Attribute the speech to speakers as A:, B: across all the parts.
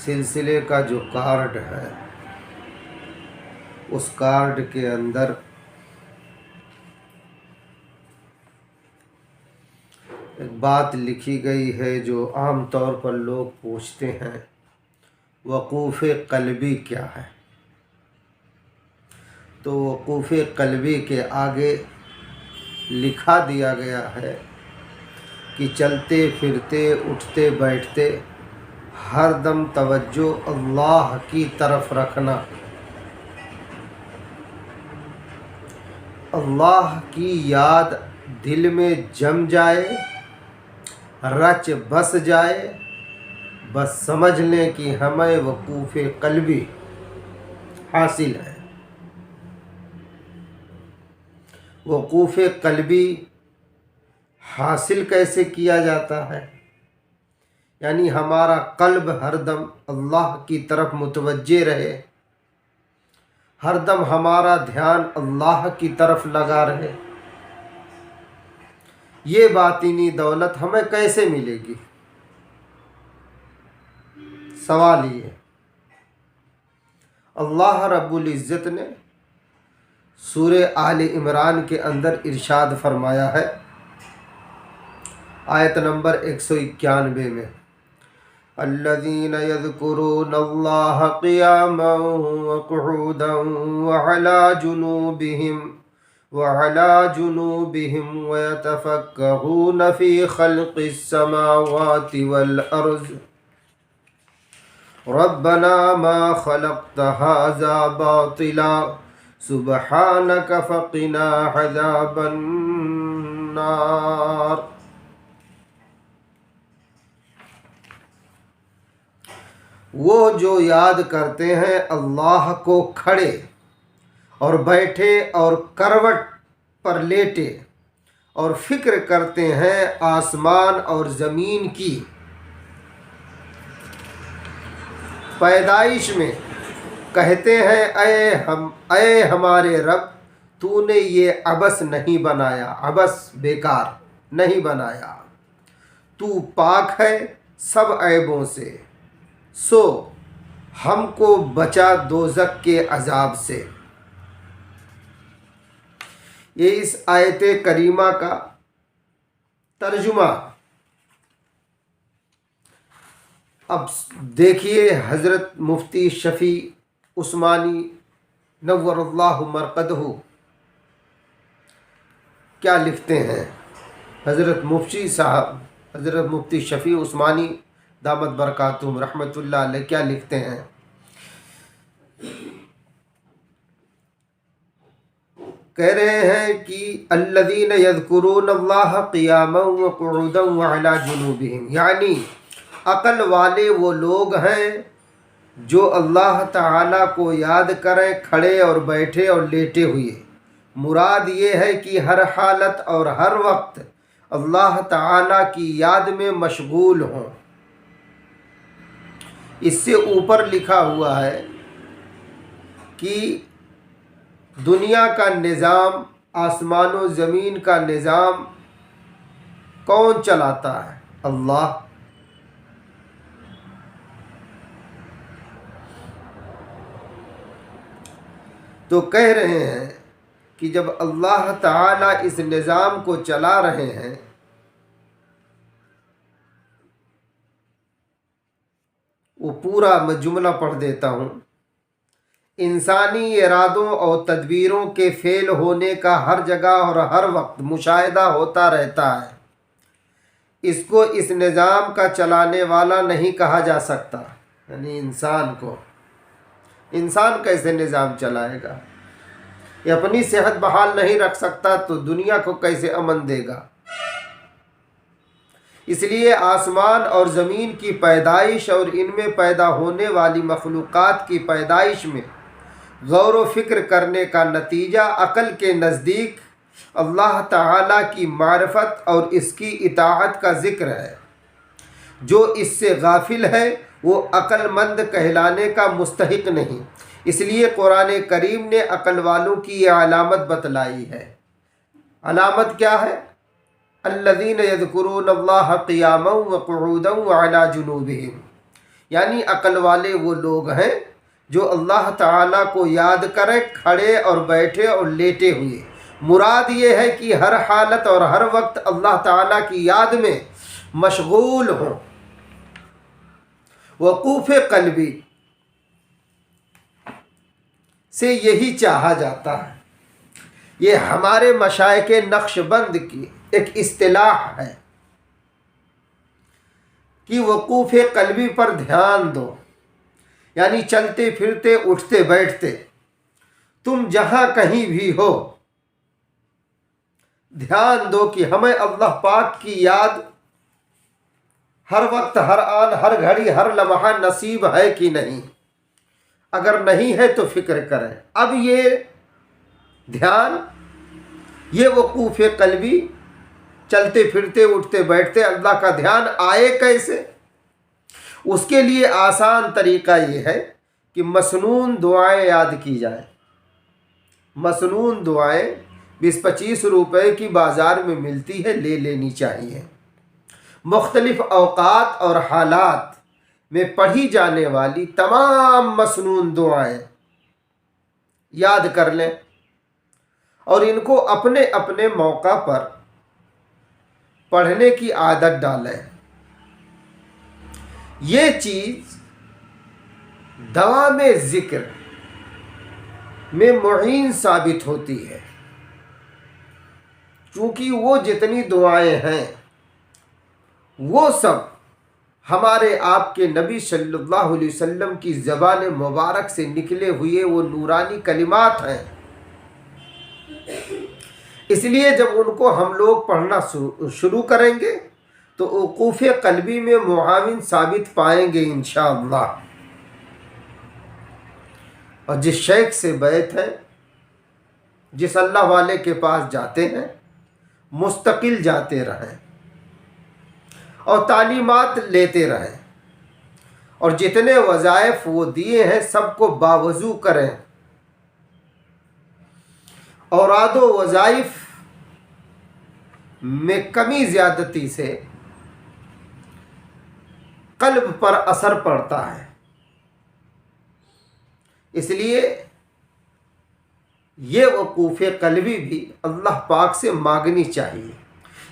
A: سلسلے کا جو کارڈ ہے اس کارڈ کے اندر ایک بات لکھی گئی ہے جو عام طور پر لوگ پوچھتے ہیں، وقوف قلبی کیا ہے؟ تو وقوف قلبی کے آگے لکھا دیا گیا ہے کہ چلتے پھرتے اٹھتے بیٹھتے ہر دم توجہ اللہ کی طرف رکھنا، اللہ کی یاد دل میں جم جائے، رچ بس جائے، بس سمجھ لیں کہ ہمیں وقوف قلبی حاصل ہے۔ وقوف قلبی حاصل کیسے کیا جاتا ہے؟ یعنی ہمارا قلب ہر دم اللہ کی طرف متوجہ رہے، ہر دم ہمارا دھیان اللہ کی طرف لگا رہے۔ یہ باطنی دولت ہمیں کیسے ملے گی؟ سوال یہ، اللہ رب العزت نے سورہ آل عمران کے اندر ارشاد فرمایا ہے، آیت نمبر 191 میں، الذین یذکرون اللہ قیاما وقعودا وعلى جنوبهم ويتفكرون في خلق السماوات والأرض ربنا ما خلقت هذا باطلا سبحانك فقنا عذاب النار۔ وہ جو یاد کرتے ہیں اللہ کو کھڑے اور بیٹھے اور کروٹ پر لیٹے، اور فکر کرتے ہیں آسمان اور زمین کی پیدائش میں، کہتے ہیں اے ہمارے رب، تو نے یہ عبث نہیں بنایا، عبث بیکار نہیں بنایا، تو پاک ہے سب عیبوں سے، سو ہم کو بچا دوزخ کے عذاب سے۔ یہ اس آیت کریمہ کا ترجمہ۔ اب دیکھیے حضرت مفتی شفیع عثمانی نور اللہ مرقدہ کیا لکھتے ہیں۔ حضرت مفتی صاحب، حضرت مفتی شفیع عثمانی دامت برکاتہم رحمۃ اللہ علیہ کیا لکھتے ہیں؟ کہہ رہے ہیں کہ الذین یذکرون اللہ قیاما وقعودا وعلی جنوبہم، یعنی عقل والے وہ لوگ ہیں جو اللہ تعالیٰ کو یاد کریں کھڑے اور بیٹھے اور لیٹے ہوئے۔ مراد یہ ہے کہ ہر حالت اور ہر وقت اللہ تعالیٰ کی یاد میں مشغول ہوں۔ اس سے اوپر لکھا ہوا ہے کہ دنیا کا نظام، آسمان و زمین کا نظام کون چلاتا ہے؟ اللہ۔ تو کہہ رہے ہیں کہ جب اللہ تعالیٰ اس نظام کو چلا رہے ہیں، وہ پورا میں جملہ پڑھ دیتا ہوں، انسانی ارادوں اور تدبیروں کے فعل ہونے کا ہر جگہ اور ہر وقت مشاہدہ ہوتا رہتا ہے۔ اس کو اس نظام کا چلانے والا نہیں کہا جا سکتا، یعنی انسان کو۔ انسان کیسے نظام چلائے گا؟ یہ اپنی صحت بحال نہیں رکھ سکتا تو دنیا کو کیسے امن دے گا؟ اس لیے آسمان اور زمین کی پیدائش اور ان میں پیدا ہونے والی مخلوقات کی پیدائش میں غور و فکر کرنے کا نتیجہ عقل کے نزدیک اللہ تعالیٰ کی معرفت اور اس کی اطاعت کا ذکر ہے۔ جو اس سے غافل ہے وہ عقل مند کہلانے کا مستحق نہیں۔ اس لیے قرآن کریم نے عقل والوں کی یہ علامت بتلائی ہے۔ علامت کیا ہے؟ الذین یذکرون اللہ قیاما وقعودا وعلی جنوبہم، یعنی عقل والے وہ لوگ ہیں جو اللہ تعالیٰ کو یاد کریں کھڑے اور بیٹھے اور لیٹے ہوئے۔ مراد یہ ہے کہ ہر حالت اور ہر وقت اللہ تعالیٰ کی یاد میں مشغول ہوں۔ وقوف قلبی سے یہی چاہا جاتا ہے۔ یہ ہمارے مشائخ نقش بند کی ایک اصطلاح ہے کہ وقوف قلبی پر دھیان دو، یعنی چلتے پھرتے اٹھتے بیٹھتے تم جہاں کہیں بھی ہو دھیان دو کہ ہمیں اللہ پاک کی یاد ہر وقت، ہر آن، ہر گھڑی، ہر لمحہ نصیب ہے کہ نہیں۔ اگر نہیں ہے تو فکر کریں۔ اب یہ دھیان، یہ وقوف قلبی، چلتے پھرتے اٹھتے بیٹھتے اللہ کا دھیان آئے کیسے؟ اس کے لیے آسان طریقہ یہ ہے کہ مسنون دعائیں یاد کی جائیں۔ مسنون دعائیں 20-25 روپے کی بازار میں ملتی ہے، لے لینی چاہیے۔ مختلف اوقات اور حالات میں پڑھی جانے والی تمام مسنون دعائیں یاد کر لیں اور ان کو اپنے اپنے موقع پر پڑھنے کی عادت ڈالیں۔ یہ چیز دوام ذکر میں معین ثابت ہوتی ہے، چونکہ وہ جتنی دعائیں ہیں وہ سب ہمارے آپ کے نبی صلی اللہ علیہ وسلم کی زبان مبارک سے نکلے ہوئے وہ نورانی کلمات ہیں۔ اس لیے جب ان کو ہم لوگ پڑھنا شروع کریں گے تو وقوف قلبی میں معاون ثابت پائیں گے انشاءاللہ۔ اور جس شیخ سے بیعت ہے، جس اللہ والے کے پاس جاتے ہیں، مستقل جاتے رہیں اور تعلیمات لیتے رہیں، اور جتنے وظائف وہ دیے ہیں سب کو باوضو کریں۔ اوراد و وظائف میں کمی زیادتی سے قلب پر اثر پڑتا ہے، اس لیے یہ وقوف قلبی بھی اللہ پاک سے مانگنی چاہیے۔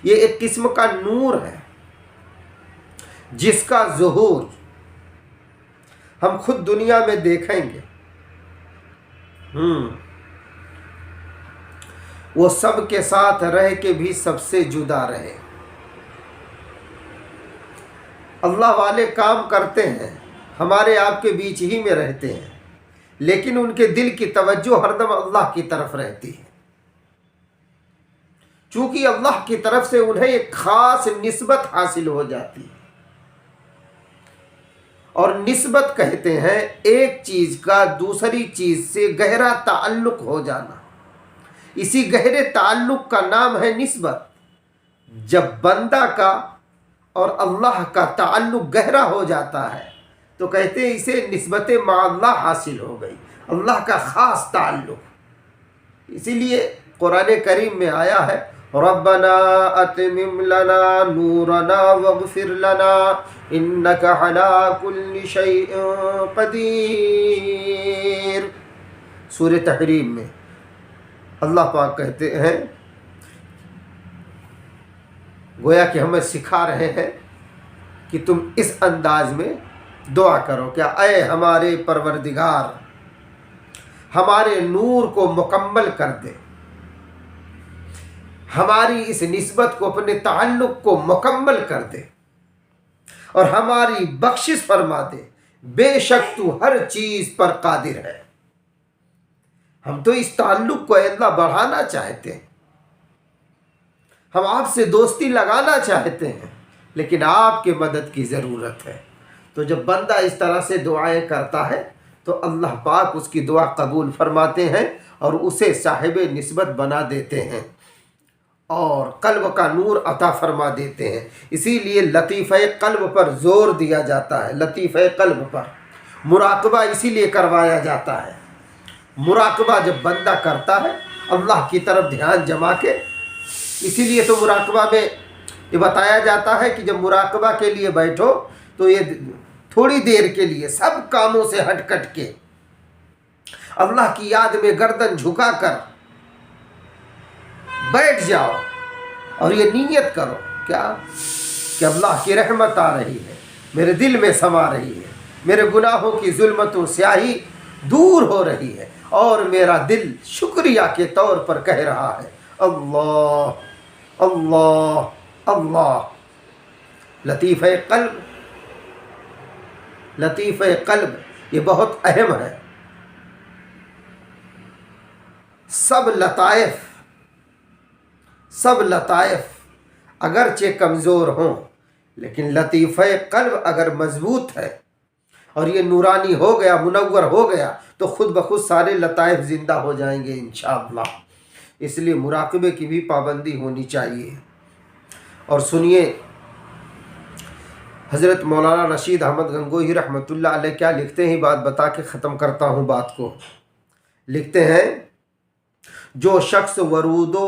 A: یہ ایک قسم کا نور ہے جس کا ظہور ہم خود دنیا میں دیکھیں گے۔ وہ سب کے ساتھ رہ کے بھی سب سے جدا رہے۔ اللہ والے کام کرتے ہیں، ہمارے آپ کے بیچ ہی میں رہتے ہیں، لیکن ان کے دل کی توجہ ہر دم اللہ کی طرف رہتی ہے، چونکہ اللہ کی طرف سے انہیں ایک خاص نسبت حاصل ہو جاتی ہے۔ اور نسبت کہتے ہیں ایک چیز کا دوسری چیز سے گہرا تعلق ہو جانا، اسی گہرے تعلق کا نام ہے نسبت۔ جب بندہ کا اور اللہ کا تعلق گہرا ہو جاتا ہے تو کہتے ہیں اسے نسبت مع اللہ حاصل ہو گئی، اللہ کا خاص تعلق۔ اسی لیے قرآن کریم میں آیا ہے ربنا اتمم لنا نورنا واغفر لنا انک علی کل شیء قدیر۔ سورہ تحریم میں اللہ پاک کہتے ہیں، گویا کہ ہمیں سکھا رہے ہیں کہ تم اس انداز میں دعا کرو، کیا اے ہمارے پروردگار ہمارے نور کو مکمل کر دے، ہماری اس نسبت کو، اپنے تعلق کو مکمل کر دے اور ہماری بخشش فرما دے، بے شک تو ہر چیز پر قادر ہے۔ ہم تو اس تعلق کو اے اللہ بڑھانا چاہتے ہیں، ہم آپ سے دوستی لگانا چاہتے ہیں، لیکن آپ کے مدد کی ضرورت ہے۔ تو جب بندہ اس طرح سے دعائیں کرتا ہے تو اللہ پاک اس کی دعا قبول فرماتے ہیں اور اسے صاحب نسبت بنا دیتے ہیں اور قلب کا نور عطا فرما دیتے ہیں۔ اسی لیے لطیفہ قلب پر زور دیا جاتا ہے، لطیفہ قلب پر مراقبہ اسی لیے کروایا جاتا ہے۔ مراقبہ جب بندہ کرتا ہے اللہ کی طرف دھیان جما کے، اسی لیے تو مراقبہ میں یہ بتایا جاتا ہے کہ جب مراقبہ کے لیے بیٹھو تو یہ تھوڑی دیر کے لیے سب کاموں سے ہٹ کٹ کے اللہ کی یاد میں گردن جھکا کر بیٹھ جاؤ اور یہ نیت کرو کیا کہ اللہ کی رحمت آ رہی ہے، میرے دل میں سما رہی ہے، میرے گناہوں کی ظلمت و سیاہی دور ہو رہی ہے، اور میرا دل شکریہ کے طور پر کہہ رہا ہے اللہ اللہ اللہ۔ لطیفہ قلب، لطیفہ قلب یہ بہت اہم ہے۔ سب لطائف اگرچہ کمزور ہوں، لیکن لطیفہ قلب اگر مضبوط ہے اور یہ نورانی ہو گیا، منور ہو گیا، تو خود بخود سارے لطائف زندہ ہو جائیں گے انشاءاللہ۔ اس لیے مراقبے کی بھی پابندی ہونی چاہیے۔ اور سنیے حضرت مولانا رشید احمد گنگوہی رحمۃ اللہ علیہ کیا لکھتے ہیں، بات بتا کے ختم کرتا ہوں بات کو۔ لکھتے ہیں جو شخص ورود و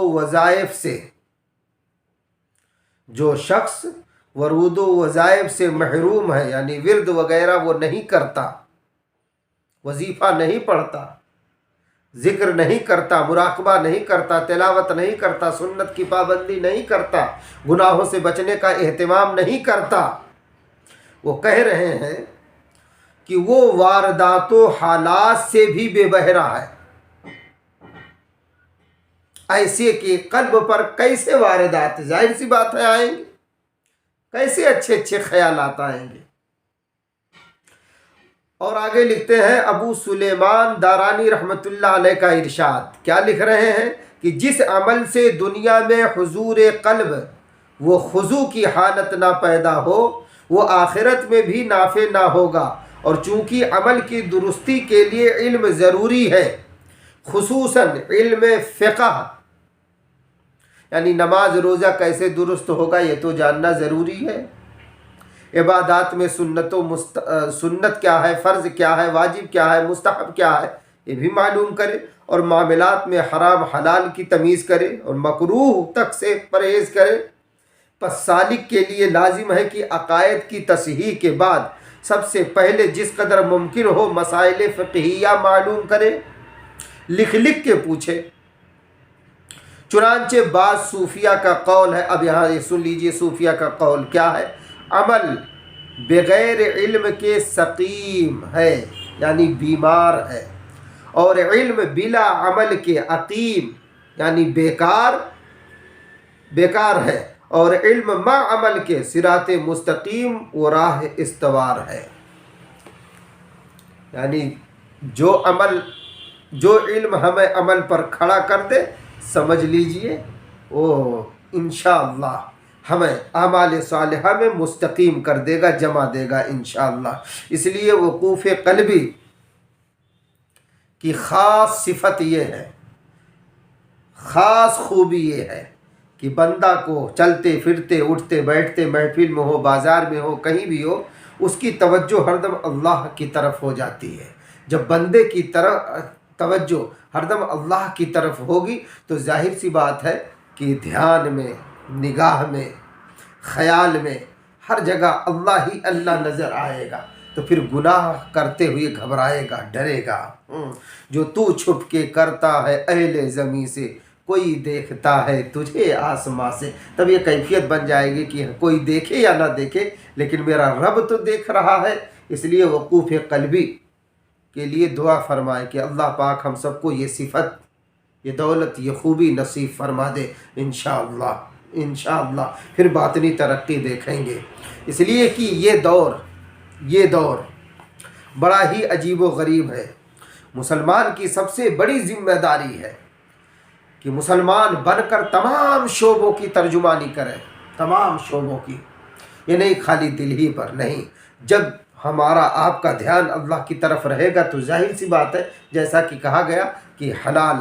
A: وظائف سے محروم ہے، یعنی ورد وغیرہ وہ نہیں کرتا، وظیفہ نہیں پڑھتا، ذکر نہیں کرتا، مراقبہ نہیں کرتا، تلاوت نہیں کرتا، سنت کی پابندی نہیں کرتا، گناہوں سے بچنے کا اہتمام نہیں کرتا، وہ کہہ رہے ہیں کہ وہ واردات و حالات سے بھی بے بہرا ہے۔ ایسے کہ قلب پر کیسے واردات، ظاہر سی بات ہے آئیں گے، کیسے اچھے اچھے خیالات آئیں گے۔ اور آگے لکھتے ہیں ابو سلیمان دارانی رحمۃ اللہ علیہ کا ارشاد، کیا لکھ رہے ہیں کہ جس عمل سے دنیا میں حضور قلب وہ خضوع کی حالت نہ پیدا ہو، وہ آخرت میں بھی نافع نہ ہوگا۔ اور چونکہ عمل کی درستی کے لیے علم ضروری ہے، خصوصاً علم فقہ، یعنی نماز روزہ کیسے درست ہوگا یہ تو جاننا ضروری ہے، عبادات میں سنت کیا ہے، فرض کیا ہے، واجب کیا ہے، مستحب کیا ہے، یہ بھی معلوم کرے، اور معاملات میں حرام حلال کی تمیز کرے اور مکروہ تک سے پرہیز کرے۔ پس سالک کے لیے لازم ہے کہ عقائد کی تصحیح کے بعد سب سے پہلے جس قدر ممکن ہو مسائل فقہیہ معلوم کرے، لکھ کے پوچھے۔ چنانچہ بعض صوفیہ کا قول ہے، اب یہاں یہ سن لیجئے صوفیہ کا قول کیا ہے، عمل بغیر علم کے سقیم ہے، یعنی بیمار ہے، اور علم بلا عمل کے عقیم، یعنی بیکار ہے، اور علم مع عمل کے صراط مستقیم و راہ استوار ہے۔ یعنی جو علم ہمیں عمل پر کھڑا کر دے، سمجھ لیجئے وہ انشاءاللہ ہمیں اعمال صالحہ میں مستقیم کر دے گا، جمع دے گا انشاءاللہ۔ اس لیے وقوف قلبی کی خاص صفت یہ ہے، خاص خوبی یہ ہے کہ بندہ کو چلتے پھرتے اٹھتے بیٹھتے، محفل میں ہو، بازار میں ہو، کہیں بھی ہو، اس کی توجہ ہر دم اللہ کی طرف ہو جاتی ہے۔ جب بندے کی توجہ ہر دم اللہ کی طرف ہوگی تو ظاہر سی بات ہے کہ دھیان میں، نگاہ میں، خیال میں، ہر جگہ اللہ ہی اللہ نظر آئے گا، تو پھر گناہ کرتے ہوئے گھبرائے گا، ڈرے گا۔ جو تو چھپ کے کرتا ہے اہل زمیں سے، کوئی دیکھتا ہے تجھے آسماں سے۔ تب یہ کیفیت بن جائے گی کہ کوئی دیکھے یا نہ دیکھے، لیکن میرا رب تو دیکھ رہا ہے۔ اس لیے وقوف قلبی کے لیے دعا فرمائے کہ اللہ پاک ہم سب کو یہ صفت، یہ دولت، یہ خوبی نصیب فرما دے انشاءاللہ انشاءاللہ۔ پھر باطنی ترقی دیکھیں گے۔ اس لیے کہ یہ دور بڑا ہی عجیب و غریب ہے۔ مسلمان کی سب سے بڑی ذمہ داری ہے کہ مسلمان بن کر تمام شعبوں کی ترجمانی کرے، تمام شعبوں کی، یہ نہیں خالی دل ہی پر نہیں۔ جب ہمارا آپ کا دھیان اللہ کی طرف رہے گا تو ظاہر سی بات ہے، جیسا کہ کہا گیا کہ حلال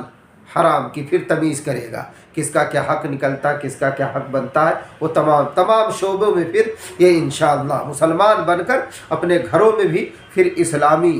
A: حرام کی پھر تمیز کرے گا، کس کا کیا حق نکلتا ہے، کس کا کیا حق بنتا ہے، وہ تمام شعبوں میں پھر یہ انشاءاللہ مسلمان بن کر اپنے گھروں میں بھی پھر اسلامی